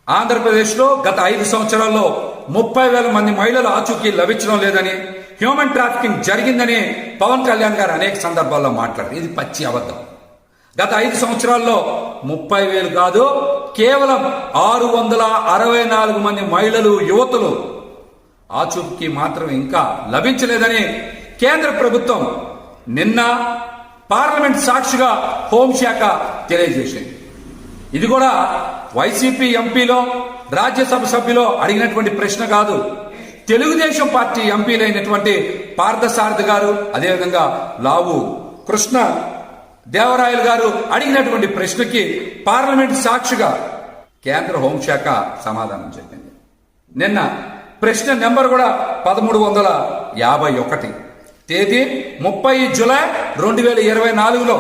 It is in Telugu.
ఆంధ్రప్రదేశ్లో గత 5 సంవత్సరాల్లో 30,000 మంది మహిళలు ఆచూకీ లభించడం లేదని, హ్యూమన్ ట్రాఫికింగ్ జరిగిందని పవన్ కళ్యాణ్ గారు అనేక సందర్భాల్లో మాట్లాడారు. ఇది పచ్చి అబద్ధం. గత 5 సంవత్సరాల్లో 30,000 కాదు, కేవలం 664 మంది మహిళలు, యువతులు ఆచూకీ మాత్రం ఇంకా లభించలేదని కేంద్ర ప్రభుత్వం నిన్న పార్లమెంట్ సాక్షిగా హోంశాఖ తెలియజేసింది. ఇది కూడా వైసీపీ ఎంపీలో, రాజ్యసభ సభ్యులో అడిగినటువంటి ప్రశ్న కాదు. తెలుగుదేశం పార్టీ ఎంపీలైనటువంటి పార్థసారథి గారు, అదేవిధంగా లావు కృష్ణ దేవరాయలు గారు అడిగినటువంటి ప్రశ్నకి పార్లమెంట్ సాక్షిగా కేంద్ర హోంశాఖ సమాధానం చెప్పింది. నిన్న ప్రశ్న నెంబర్ కూడా 1351, తేదీ 30 జూలై 2024లో